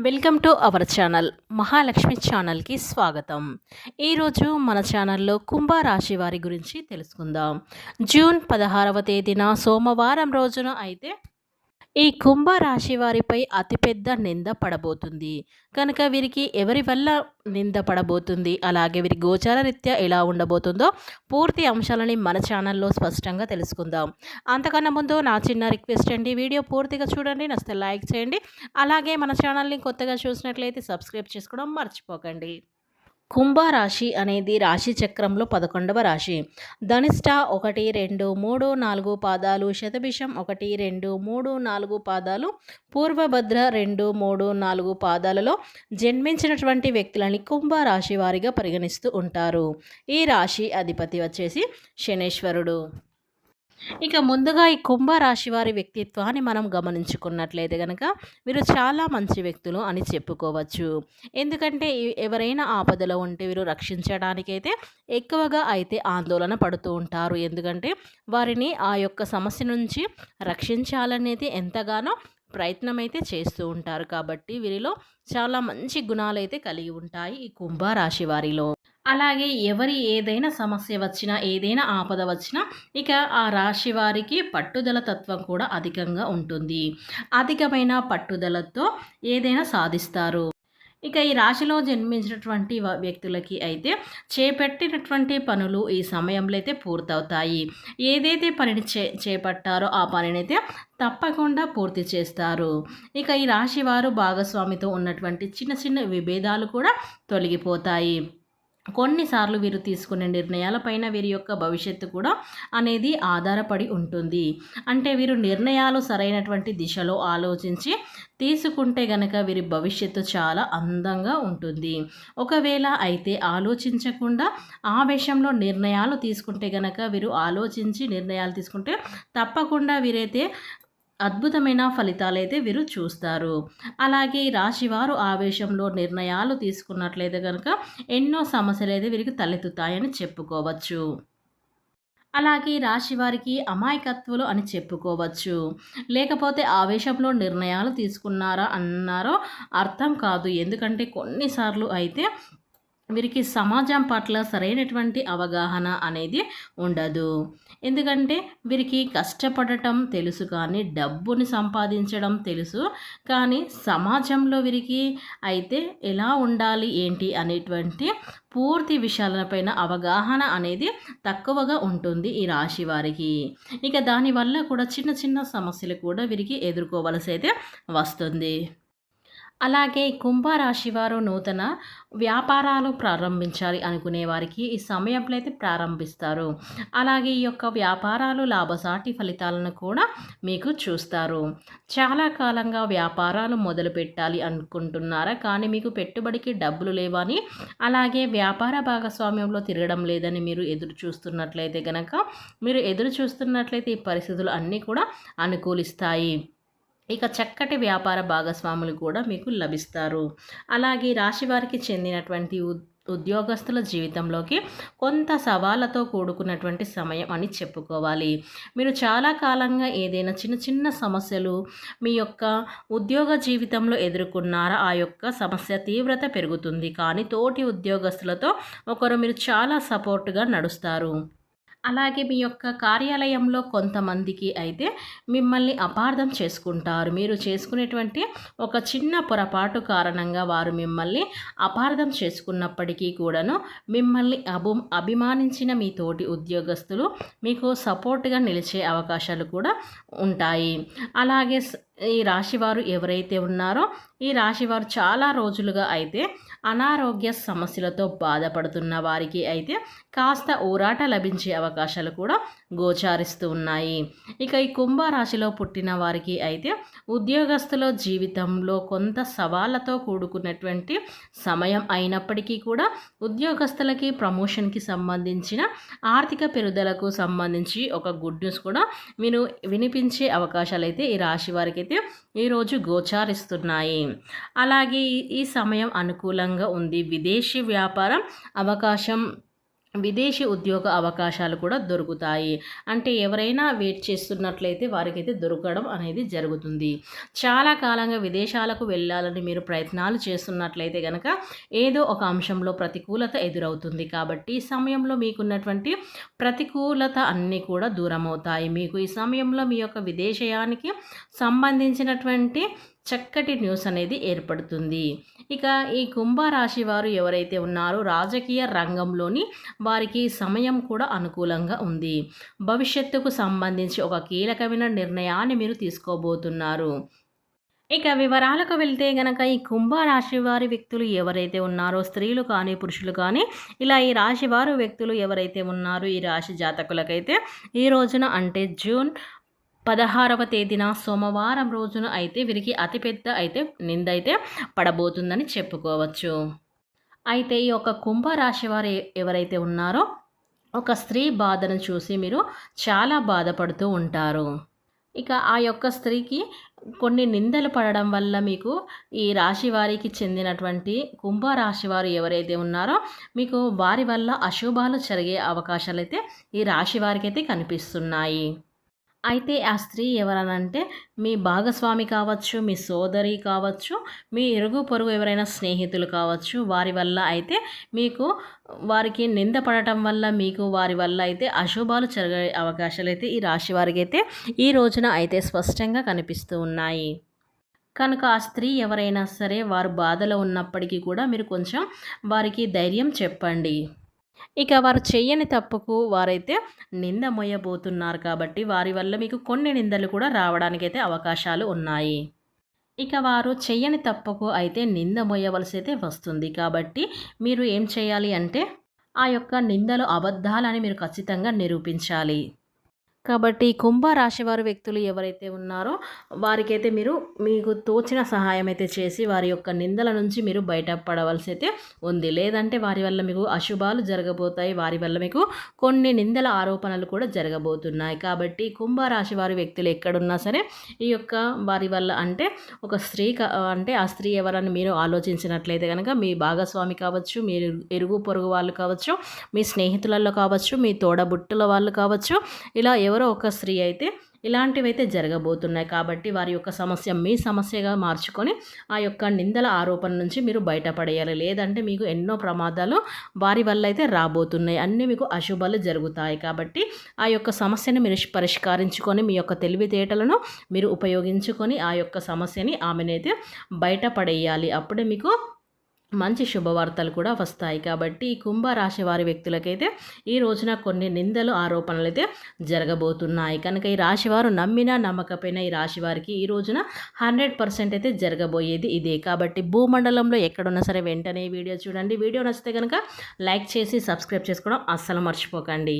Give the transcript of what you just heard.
Welcome to our channel Mahalakshmi ఛానల్కి స్వాగతం. ఈరోజు మన ఛానల్లో కుంభరాశి వారి గురించి తెలుసుకుందాం. జూన్ 16వ తేదీన సోమవారం రోజున అయితే ఈ కుంభరాశి వారిపై అతిపెద్ద నింద పడబోతుంది. కనుక వీరికి ఎవరి వల్ల నింద పడబోతుంది, అలాగే వీరి గోచార రీత్యా ఎలా ఉండబోతుందో పూర్తి అంశాలని మన ఛానల్లో స్పష్టంగా తెలుసుకుందాం. అంతకన్నా ముందు నా చిన్న రిక్వెస్ట్ అండి, వీడియో పూర్తిగా చూడండి, నచ్చితే లైక్ చేయండి. అలాగే మన ఛానల్ని కొత్తగా చూసినట్లయితే సబ్స్క్రైబ్ చేసుకోవడం మర్చిపోకండి. కుంభరాశి అనేది రాశి చక్రంలో 11వ రాశి. ధనిష్ట 1, 2, 3, 4 పాదాలు, శతభిషం 1, 2, 3, 4 పాదాలు, పూర్వభద్ర 2, 3, 4 పాదాలలో జన్మించినటువంటి వ్యక్తులని కుంభరాశి వారిగా పరిగణిస్తూ ఉంటారు. ఈ రాశి అధిపతి వచ్చేసి శనేశ్వరుడు. ఇక ముందుగా ఈ కుంభరాశి వారి వ్యక్తిత్వాన్ని మనం గమనించుకున్నట్లయితే కనుక వీరు చాలా మంచి వ్యక్తులు అని చెప్పుకోవచ్చు. ఎందుకంటే ఎవరైనా ఆపదలో ఉంటే వీరు రక్షించడానికైతే ఎక్కువగా అయితే ఆందోళన పడుతూ ఉంటారు. ఎందుకంటే వారిని ఆ యొక్క సమస్య నుంచి రక్షించాలనేది ఎంతగానో ప్రయత్నం అయితే చేస్తూ ఉంటారు. కాబట్టి వీరిలో చాలా మంచి గుణాలైతే కలిగి ఉంటాయి ఈ కుంభరాశి వారిలో. అలాగే ఎవరి ఏదైనా సమస్య వచ్చినా, ఏదైనా ఆపద వచ్చినా ఇక ఆ రాశి వారికి పట్టుదల తత్వం కూడా అధికంగా ఉంటుంది. అధికమైన పట్టుదలతో ఏదైనా సాధిస్తారు. ఇక ఈ రాశిలో జన్మించినటువంటి వ్యక్తులకి అయితే చేపట్టినటువంటి పనులు ఈ సమయంలో అయితే పూర్తవుతాయి. ఏదైతే పనిని చేపట్టారో ఆ పనినైతే తప్పకుండా పూర్తి చేస్తారు. ఇక ఈ రాశి వారు భాగస్వామితో ఉన్నటువంటి చిన్న చిన్న విభేదాలు కూడా తొలగిపోతాయి. కొన్నిసార్లు వీరు తీసుకునే నిర్ణయాలపైన వీరి యొక్క భవిష్యత్తు కూడా అనేది ఆధారపడి ఉంటుంది. అంటే వీరు నిర్ణయాలు సరైనటువంటి దిశలో ఆలోచించి తీసుకుంటే గనక వీరి భవిష్యత్తు చాలా అందంగా ఉంటుంది. ఒకవేళ అయితే ఆలోచించకుండా ఆవేశంలో నిర్ణయాలు తీసుకుంటే గనక వీరు ఆలోచించి నిర్ణయాలు తీసుకుంటే తప్పకుండా వీరైతే అద్భుతమైన ఫలితాలైతే వీరు చూస్తారు. అలాగే ఈ రాశివారు ఆవేశంలో నిర్ణయాలు తీసుకున్నట్లయితే కనుక ఎన్నో సమస్యలు అయితే వీరికి తలెత్తుతాయని చెప్పుకోవచ్చు. అలాగే రాశి వారికి అమాయకత్వాలు అని చెప్పుకోవచ్చు. లేకపోతే ఆవేశంలో నిర్ణయాలు తీసుకున్నారా అన్నారో అర్థం కాదు. ఎందుకంటే కొన్నిసార్లు అయితే వీరికి సమాజం పట్ల సరైనటువంటి అవగాహన అనేది ఉండదు. ఎందుకంటే వీరికి కష్టపడటం తెలుసు, కానీ డబ్బుని సంపాదించడం తెలుసు, కానీ సమాజంలో వీరికి అయితే ఎలా ఉండాలి ఏంటి అనేటువంటి పూర్తి విషయాలపైన అవగాహన అనేది తక్కువగా ఉంటుంది ఈ రాశి వారికి. ఇక దానివల్ల కూడా చిన్న చిన్న సమస్యలు కూడా వీరికి ఎదుర్కోవలసి అయితే వస్తుంది. అలాగే కుంభరాశి వారు నూతన వ్యాపారాలు ప్రారంభించాలి అనుకునే వారికి ఈ సమయంలో అయితే ప్రారంభిస్తారు. అలాగే ఈ యొక్క వ్యాపారాలు లాభసాటి ఫలితాలను కూడా మీకు చూస్తారు. చాలా కాలంగా వ్యాపారాలు మొదలు పెట్టాలి అనుకుంటున్నారా, కానీ మీకు పెట్టుబడికి డబ్బులు లేవని, అలాగే వ్యాపార భాగస్వామ్యంలో తిరగడం లేదని మీరు ఎదురు చూస్తున్నట్లయితే కనుక ఈ పరిస్థితులు అన్నీ కూడా అనుకూలిస్తాయి. ఇక చక్కటి వ్యాపార భాగస్వాములు కూడా మీకు లభిస్తారు. అలాగే రాశివారికి చెందినటువంటి ఉద్యోగస్తుల జీవితంలోకి కొంత సవాళ్ళతో కూడుకున్నటువంటి సమయం అని చెప్పుకోవాలి. మీరు చాలా కాలంగా ఏదైనా చిన్న చిన్న సమస్యలు మీ యొక్క ఉద్యోగ జీవితంలో ఎదుర్కొన్నారా, ఆ యొక్క సమస్య తీవ్రత పెరుగుతుంది. కానీ తోటి ఉద్యోగస్తులతో మీరు చాలా సపోర్టుగా నడుస్తారు. అలాగే మీ యొక్క కార్యాలయంలో కొంతమందికి అయితే మిమ్మల్ని అపార్థం చేసుకుంటారు. మీరు చేసుకునేటువంటి ఒక చిన్న పొరపాటు కారణంగా వారు మిమ్మల్ని అపార్థం చేసుకున్నప్పటికీ కూడాను మిమ్మల్ని అభిమానించిన మీ తోటి ఉద్యోగస్తులు మీకు సపోర్ట్గా నిలిచే అవకాశాలు కూడా ఉంటాయి. అలాగే ఈ రాశివారు ఎవరైతే ఉన్నారో ఈ రాశివారు చాలా రోజులుగా అయితే అనారోగ్య సమస్యలతో బాధపడుతున్న వారికి అయితే కాస్త ఊరాట లభించే అవకాశాలు కూడా గోచారిస్తూ ఉన్నాయి. ఇక ఈ కుంభరాశిలో పుట్టిన వారికి అయితే ఉద్యోగస్తుల జీవితంలో కొంత సవాళ్ళతో కూడుకున్నటువంటి సమయం అయినప్పటికీ కూడా ఉద్యోగస్తులకి ప్రమోషన్కి సంబంధించిన ఆర్థిక పెరుగుదలకు సంబంధించి ఒక గుడ్ న్యూస్ కూడా వినిపించే అవకాశాలు అయితే ఈ రాశి వారికి అయితే ఈరోజు గోచారిస్తున్నాయి. అలాగే ఈ సమయం అనుకూలంగా ఉంది. విదేశీ వ్యాపారం అవకాశం విదేశీ ఉద్యోగ అవకాశాలు కూడా దొరుకుతాయి. అంటే ఎవరైనా వెయిట్ చేస్తున్నట్లయితే వారికైతే దొరకడం అనేది జరుగుతుంది. చాలా కాలంగా విదేశాలకు వెళ్ళాలని మీరు ప్రయత్నాలు చేస్తున్నట్లయితే గనక ఏదో ఒక అంశంలో ప్రతికూలత ఎదురవుతుంది. కాబట్టి ఈ సమయంలో మీకున్నటువంటి ప్రతికూలత అన్నీ కూడా దూరమవుతాయి. మీకు ఈ సమయంలో మీ యొక్క విదేశయానికి సంబంధించినటువంటి చక్కటి న్యూస్ అనేది ఏర్పడుతుంది. ఇక ఈ కుంభరాశి వారు ఎవరైతే ఉన్నారో రాజకీయ రంగంలోని వారికి సమయం కూడా అనుకూలంగా ఉంది. భవిష్యత్తుకు సంబంధించి ఒక కీలకమైన నిర్ణయాన్ని మీరు తీసుకోబోతున్నారు. ఇక వివరాలకు వెళ్తే గనక ఈ కుంభరాశి వారి వ్యక్తులు ఎవరైతే ఉన్నారో స్త్రీలు కానీ పురుషులు కానీ ఇలా ఈ రాశి వారు వ్యక్తులు ఎవరైతే ఉన్నారో ఈ రాశి జాతకులకైతే ఈ రోజున అంటే జూన్ 16వ తేదీన సోమవారం రోజున అయితే వీరికి అతిపెద్ద అయితే నిందైతే పడబోతుందని చెప్పుకోవచ్చు. అయితే ఈ యొక్క కుంభరాశి వారు ఎవరైతే ఉన్నారో ఒక స్త్రీ బాధను చూసి మీరు చాలా బాధపడుతూ ఉంటారు. ఇక ఆ యొక్క స్త్రీకి కొన్ని నిందలు పడడం వల్ల మీకు ఈ రాశి వారికి చెందినటువంటి కుంభరాశి వారు ఎవరైతే ఉన్నారో మీకు వారి వల్ల అశుభాలు జరిగే అవకాశాలైతే ఈ రాశి వారికైతే కనిపిస్తున్నాయి. అయితే ఆ స్త్రీ ఎవరనంటే మీ భాగస్వామి కావచ్చు, మీ సోదరి కావచ్చు, మీ ఇరుగు పొరుగు ఎవరైనా స్నేహితులు కావచ్చు. వారి వల్ల అయితే మీకు వారికి నింద పడటం వల్ల మీకు వారి వల్ల అయితే అశుభాలు జరిగే అవకాశాలైతే ఈ రాశి వారికి అయితే ఈ రోజున అయితే స్పష్టంగా కనిపిస్తూ ఉన్నాయి. కనుక ఆ స్త్రీ ఎవరైనా సరే వారు బాధలో ఉన్నప్పటికీ కూడా మీరు కొంచెం వారికి ధైర్యం చెప్పండి. ఇక వారు చెయ్యని తప్పుకు వారైతే నింద మోయబోతున్నారు కాబట్టి వారి వల్ల మీకు కొన్ని నిందలు కూడా రావడానికైతే అవకాశాలు ఉన్నాయి. ఇక వారు చెయ్యని తప్పుకు అయితే నింద మోయవలసి అయితే వస్తుంది. కాబట్టి మీరు ఏం చేయాలి అంటే ఆ యొక్క నిందలు అబద్ధాలని మీరు ఖచ్చితంగా నిరూపించాలి. కాబట్టి కుంభరాశి వారి వ్యక్తులు ఎవరైతే ఉన్నారో వారికైతే మీరు మీకు తోచిన సహాయం అయితే చేసి వారి యొక్క నిందల నుంచి మీరు బయటపడవలసి అయితే ఉంది. లేదంటే వారి వల్ల మీకు అశుభాలు జరగబోతాయి. వారి వల్ల మీకు కొన్ని నిందల ఆరోపణలు కూడా జరగబోతున్నాయి. కాబట్టి కుంభరాశి వారి వ్యక్తులు ఎక్కడున్నా సరే ఈ యొక్క వారి వల్ల అంటే ఒక స్త్రీ అంటే ఆ స్త్రీ ఎవరని మీరు ఆలోచించినట్లయితే కనుక మీ భాగస్వామి కావచ్చు, మీరు ఇరుగు పొరుగు వాళ్ళు కావచ్చు, మీ స్నేహితులలో కావచ్చు, మీ తోడబుట్టుల వాళ్ళు కావచ్చు, ఇలా ఎవరో ఒక స్త్రీ అయితే ఇలాంటివైతే జరగబోతున్నాయి. కాబట్టి వారి యొక్క సమస్య మీ సమస్యగా మార్చుకొని ఆ యొక్క నిందల ఆరోపణ నుంచి మీరు బయటపడేయాలి. లేదంటే మీకు ఎన్నో ప్రమాదాలు వారి వల్ల అయితే రాబోతున్నాయి. అన్నీ మీకు అశుభాలు జరుగుతాయి. కాబట్టి ఆ యొక్క సమస్యను మీరు పరిష్కరించుకొని మీ యొక్క తెలివితేటలను మీరు ఉపయోగించుకొని ఆ యొక్క సమస్యని ఆమెనైతే బయటపడేయాలి. అప్పుడే మీకు మంచి శుభవార్తలు కూడా వస్తాయి. కాబట్టి ఈ కుంభరాశి వారి వ్యక్తులకైతే ఈ రోజున కొన్ని నిందలు ఆరోపణలు అయితే జరగబోతున్నాయి. కనుక ఈ రాశివారు నమ్మినా నమ్మకపోయినా ఈ రాశి వారికి ఈ రోజున 100% అయితే జరగబోయేది ఇదే. కాబట్టి భూమండలంలో ఎక్కడున్నా సరే వెంటనే వీడియో చూడండి. వీడియో నచ్చితే కనుక లైక్ చేసి సబ్స్క్రైబ్ చేసుకోవడం అస్సలు మర్చిపోకండి.